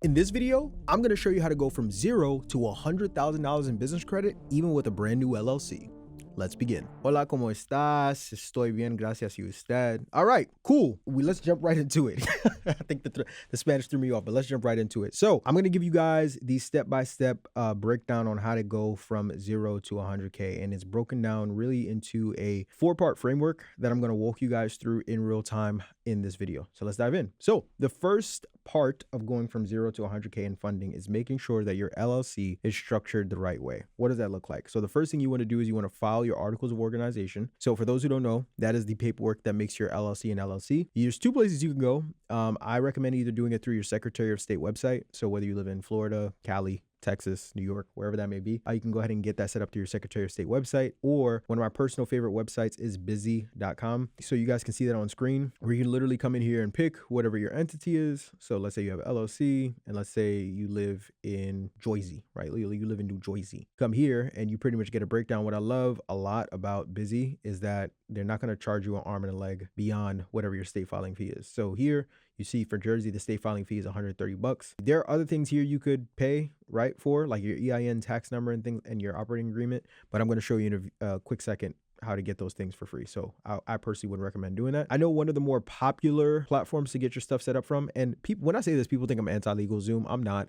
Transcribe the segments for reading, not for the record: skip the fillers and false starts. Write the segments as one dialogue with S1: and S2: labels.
S1: In this video, I'm going to show you how to go from $0 to $100,000 in business credit, even with a brand new LLC. Let's begin. Hola, ¿cómo estás? Estoy bien, gracias y usted. All right, cool. Let's jump right into it. I think the Spanish threw me off, but let's jump right into it. So I'm going to give you guys the step-by-step breakdown on how to go from 0 to 100K. And it's broken down really into a 4-part framework that I'm going to walk you guys through in real time in this video. So let's dive in. So the first part of going from 0 to 100K in funding is making sure that your LLC is structured the right way. What does that look like? So the first thing you want to do is you want to file your articles of organization. So for those who don't know, that is the paperwork that makes your LLC an LLC. There's 2 places you can go. I recommend either doing it through your Secretary of State website. So whether you live in Florida, Cali, Texas, New York, wherever that may be, you can go ahead and get that set up to your Secretary of State website, or one of my personal favorite websites is busy.com. So you guys can see that on screen, where you can literally come in here and pick whatever your entity is. So let's say you have LLC, and let's say you live in Jersey, right? You live in New Jersey. Come here and you pretty much get a breakdown. What I love a lot about Busy is that they're not going to charge you an arm and a leg beyond whatever your state filing fee is. So here you see for Jersey, the state filing fee is $130. There are other things here you could pay, right, for like your EIN tax number and things and your operating agreement. But I'm going to show you in a quick second how to get those things for free. So I personally would recommend doing that. I know one of the more popular platforms to get your stuff set up from, and people, when I say this, people think I'm anti-LegalZoom. I'm not.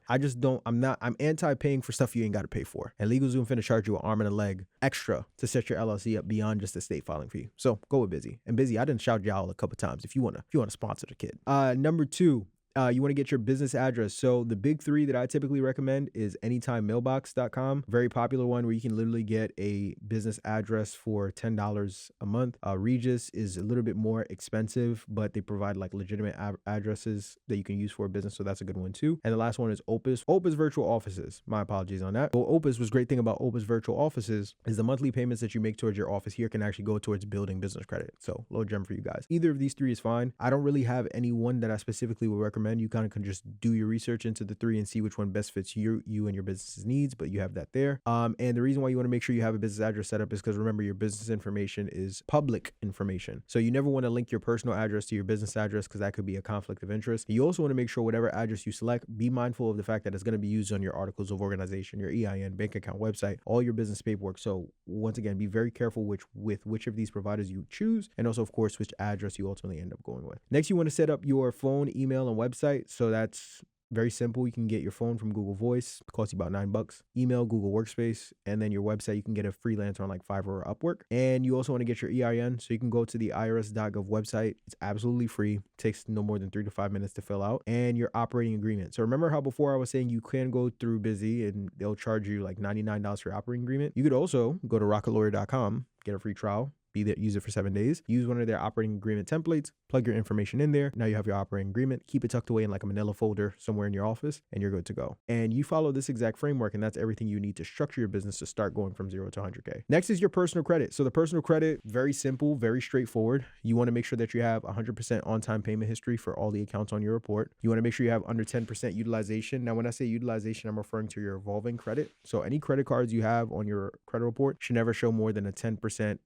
S1: I'm anti-paying for stuff you ain't got to pay for. And LegalZoom finna charge you an arm and a leg extra to set your LLC up beyond just the state filing fee. So go with Busy. And Busy, I didn't shout y'all a couple times if you wanna sponsor the kid. Number 2. You want to get your business address. So the big 3 that I typically recommend is anytimemailbox.com. Very popular one where you can literally get a business address for $10 a month. Regis is a little bit more expensive, but they provide like legitimate addresses that you can use for a business. So that's a good one too. And the last one is Opus. Opus Virtual Offices. My apologies on that. So Opus was great thing about Opus Virtual Offices is the monthly payments that you make towards your office here can actually go towards building business credit. So little gem for you guys. Either of these 3 is fine. I don't really have any one that I specifically would recommend. You kind of can just do your research into the 3 and see which one best fits you and your business's needs, but you have that there. And the reason why you want to make sure you have a business address set up is because remember, your business information is public information. So you never want to link your personal address to your business address because that could be a conflict of interest. You also want to make sure whatever address you select, be mindful of the fact that it's going to be used on your articles of organization, your EIN, bank account, website, all your business paperwork. So once again, be very careful with which of these providers you choose, and also of course which address you ultimately end up going with. Next, you want to set up your phone, email, and website. So that's very simple. You can get your phone from Google Voice. It costs you about $9. Email, Google Workspace, and then your website, you can get a freelancer on like Fiverr or Upwork. And you also want to get your EIN. So you can go to the irs.gov website. It's absolutely free. It takes no more than 3 to 5 minutes to fill out. And your operating agreement. So remember how before I was saying you can go through Busy and they'll charge you like $99 for your operating agreement. You could also go to rocketlawyer.com, get a free trial. Use it for 7 days. Use one of their operating agreement templates, plug your information in there. Now you have your operating agreement. Keep it tucked away in like a manila folder somewhere in your office and you're good to go. And you follow this exact framework and that's everything you need to structure your business to start going from 0 to 100K. Next is your personal credit. So the personal credit, very simple, very straightforward. You want to make sure that you have 100% on-time payment history for all the accounts on your report. You want to make sure you have under 10% utilization. Now, when I say utilization, I'm referring to your revolving credit. So any credit cards you have on your credit report should never show more than a 10%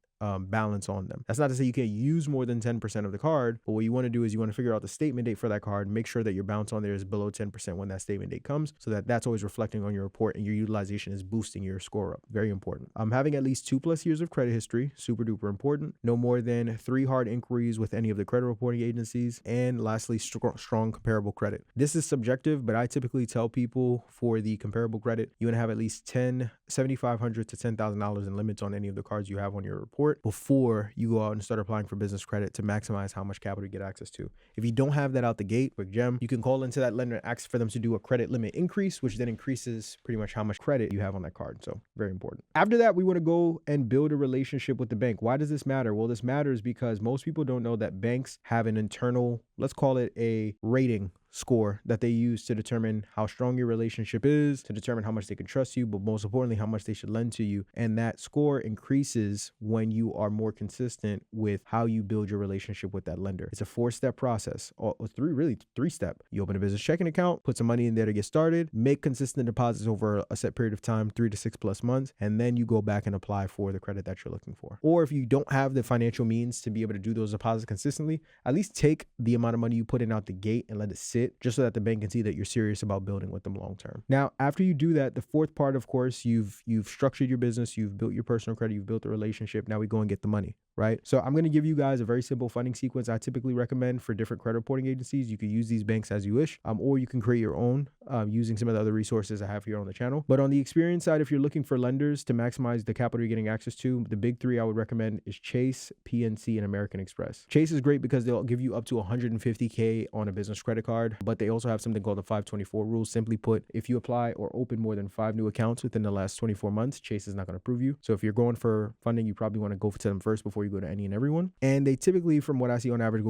S1: balance on them. That's not to say you can't use more than 10% of the card, but what you want to do is you want to figure out the statement date for that card, make sure that your balance on there is below 10% when that statement date comes, so that that's always reflecting on your report and your utilization is boosting your score up. Very important. Having at least 2+ years of credit history, super duper important. No more than 3 hard inquiries with any of the credit reporting agencies. And lastly, strong comparable credit. This is subjective, but I typically tell people for the comparable credit, you want to have at least $7,500 to $10,000 in limits on any of the cards you have on your report before you go out and start applying for business credit to maximize how much capital you get access to. If you don't have that out the gate, quick gem, you can call into that lender and ask for them to do a credit limit increase, which then increases pretty much how much credit you have on that card. So very important. After that, we want to go and build a relationship with the bank. Why does this matter? Well, this matters because most people don't know that banks have an internal, let's call it a rating score that they use to determine how strong your relationship is, to determine how much they can trust you, but most importantly, how much they should lend to you. And that score increases when you are more consistent with how you build your relationship with that lender. It's a 4-step process, or 3-step. You open a business checking account, put some money in there to get started, make consistent deposits over a set period of time, 3 to 6+ months, and then you go back and apply for the credit that you're looking for. Or if you don't have the financial means to be able to do those deposits consistently, at least take the amount of money you put in out the gate and let it sit it, just so that the bank can see that you're serious about building with them long term. Now, after you do that, the fourth part, of course, you've structured your business, you've built your personal credit, you've built a relationship. Now we go and get the money, right? So I'm going to give you guys a very simple funding sequence I typically recommend for different credit reporting agencies. You could use these banks as you wish, or you can create your own using some of the other resources I have here on the channel. But on the experience side, if you're looking for lenders to maximize the capital you're getting access to, the big three I would recommend is Chase, PNC, and American Express. Chase is great because they'll give you up to $150K on a business credit card, but they also have something called the 524 rule. Simply put, if you apply or open more than 5 new accounts within the last 24 months, Chase is not going to approve you. So if you're going for funding, you probably want to go to them first before you go to any and everyone. And they typically, from what I see on average,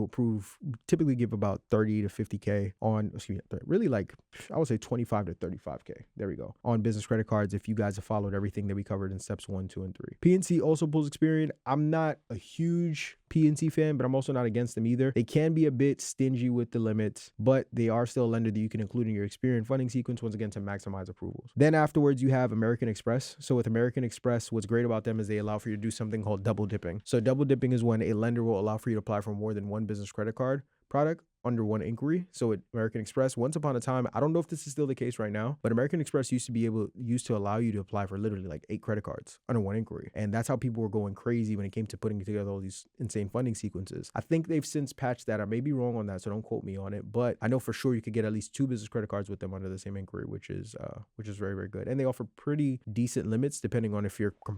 S1: typically give about 30 to 50K on, really like, I would say 25 to 35K. There we go. On business credit cards, if you guys have followed everything that we covered in steps 1, 2, and 3. PNC also pulls Experian. I'm not a huge PNC fan, but I'm also not against them either. They can be a bit stingy with the limits, but they are still a lender that you can include in your Experian funding sequence, once again, to maximize approvals. Then afterwards, you have American Express. So with American Express, what's great about them is they allow for you to do something called double dipping. So double dipping is when a lender will allow for you to apply for more than one business credit card product under one inquiry. So at American Express, once upon a time, I don't know if this is still the case right now, but American Express used to allow you to apply for literally like 8 credit cards under one inquiry. And that's how people were going crazy when it came to putting together all these insane funding sequences. I think they've since patched that. I may be wrong on that, so don't quote me on it, but I know for sure you could get at least 2 business credit cards with them under the same inquiry, which is very, very good. And they offer pretty decent limits depending on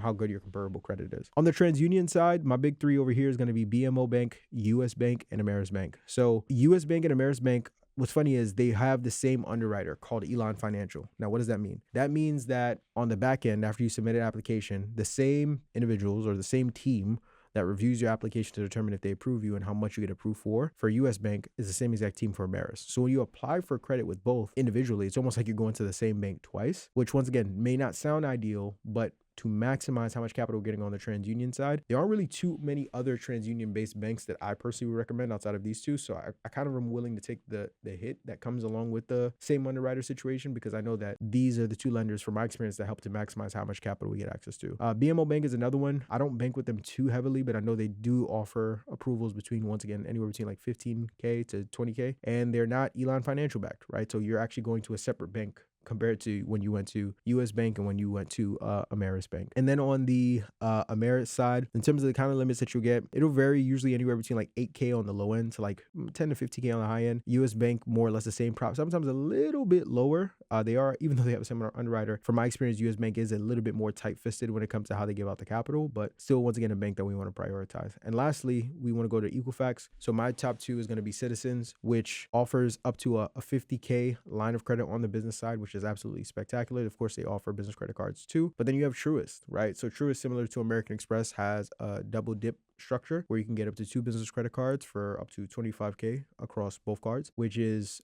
S1: how good your comparable credit is. On the TransUnion side, my big 3 over here is going to be BMO Bank, US Bank, and Ameris Bank. So US Bank and Ameris Bank, what's funny is they have the same underwriter called Elon Financial. Now, what does that mean? That means that on the back end, after you submit an application, the same individuals or the same team that reviews your application to determine if they approve you and how much you get approved for US Bank is the same exact team for Ameris. So when you apply for credit with both individually, it's almost like you're going to the same bank twice, which once again may not sound ideal, but to maximize how much capital we're getting on the TransUnion side, there aren't really too many other TransUnion-based banks that I personally would recommend outside of these two. So I kind of am willing to take the hit that comes along with the same underwriter situation, because I know that these are the 2 lenders, from my experience, that help to maximize how much capital we get access to. BMO Bank is another one. I don't bank with them too heavily, but I know they do offer approvals between, once again, anywhere between like 15K to 20K, and they're not Elon Financial backed, right? So you're actually going to a separate bank compared to when you went to US Bank and when you went to Ameris Bank. And then on the Ameris side, in terms of the kind of limits that you'll get, it'll vary usually anywhere between like 8K on the low end to like 10 to 50K on the high end. US Bank, more or less the same prop, sometimes a little bit lower. They are, even though they have a similar underwriter, from my experience, US Bank is a little bit more tight-fisted when it comes to how they give out the capital, but still, once again, a bank that we want to prioritize. And lastly, we want to go to Equifax. So my top 2 is going to be Citizens, which offers up to a 50K line of credit on the business side, which is absolutely spectacular. Of course, they offer business credit cards too, but then you have Truist, right? So Truist, similar to American Express, has a double dip structure where you can get up to 2 business credit cards for up to 25K across both cards, which is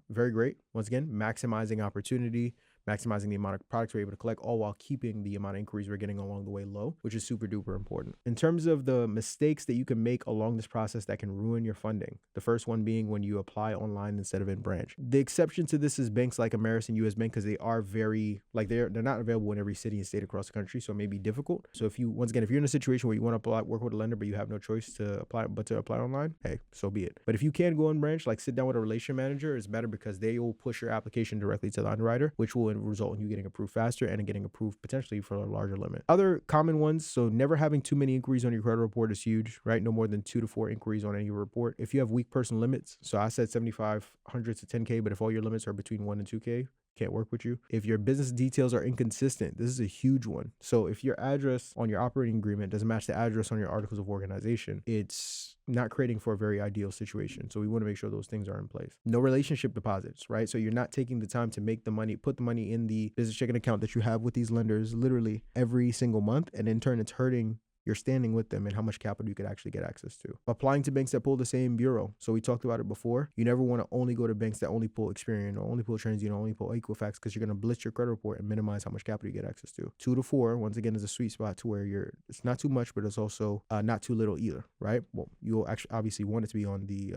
S1: very great. Once again, maximizing opportunity, maximizing the amount of products we're able to collect, all while keeping the amount of inquiries we're getting along the way low, which is super duper important. In terms of the mistakes that you can make along this process that can ruin your funding, the first one being when you apply online instead of in branch. The exception to this is banks like Ameris and US Bank, because they are very, like they're not available in every city and state across the country, so it may be difficult. So if you, once again, if you're in a situation where you want to work with a lender, but you have no choice to apply online, hey, so be it. But if you can go in branch, like sit down with a relationship manager, it's better because they will push your application directly to the underwriter, which will result in you getting approved faster and getting approved potentially for a larger limit. Other common ones, so never having too many inquiries on your credit report is huge, right? No more than 2 to 4 inquiries on any report. If you have weak person limits, so I said 7,500 to 10K, but if all your limits are between 1 and 2K, can't work with you. If your business details are inconsistent, this is a huge one. So if your address on your operating agreement doesn't match the address on your articles of organization, it's not creating for a very ideal situation. So we want to make sure those things are in place. No relationship deposits, right? So you're not taking the time to make the money, put the money in the business checking account that you have with these lenders literally every single month. And in turn, it's hurting your standing with them and how much capital you could actually get access to. Applying to banks that pull the same bureau. So we talked about it before. You never want to only go to banks that only pull Experian or only pull TransUnion or only pull Equifax, because you're going to blitz your credit report and minimize how much capital you get access to. 2 to 4, once again, is a sweet spot to where it's not too much, but it's also not too little either, right? Well, you'll actually obviously want it to be on the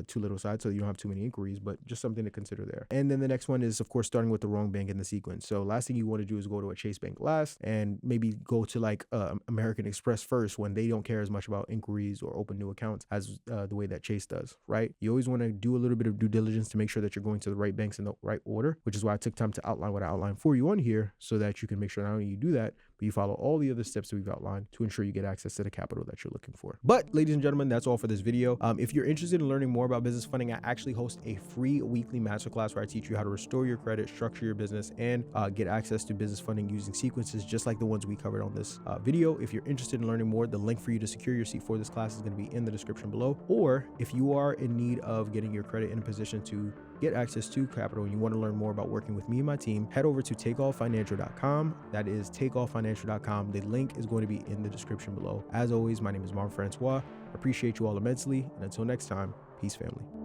S1: too little side so you don't have too many inquiries, but just something to consider there. And then the next one is, of course, starting with the wrong bank in the sequence. So last thing you want to do is go to a Chase Bank last and maybe go to like American Express first when they don't care as much about inquiries or open new accounts as the way that Chase does, right? You always want to do a little bit of due diligence to make sure that you're going to the right banks in the right order, which is why I took time to outline what I outlined for you on here so that you can make sure not only you do that, but you follow all the other steps that we've outlined to ensure you get access to the capital that you're looking for. But ladies and gentlemen, that's all for this video. If you're interested in learning more about business funding, I actually host a free weekly masterclass where I teach you how to restore your credit, structure your business, and get access to business funding using sequences just like the ones we covered on this video. If you're interested in learning more, the link for you to secure your seat for this class is going to be in the description below. Or if you are in need of getting your credit in a position to get access to capital and you want to learn more about working with me and my team, head over to takeoffinancial.com. That is takeoffinancial.com. The link is going to be in the description below. As always, my name is Marvin Francois. I appreciate you all immensely. And until next time, peace, family.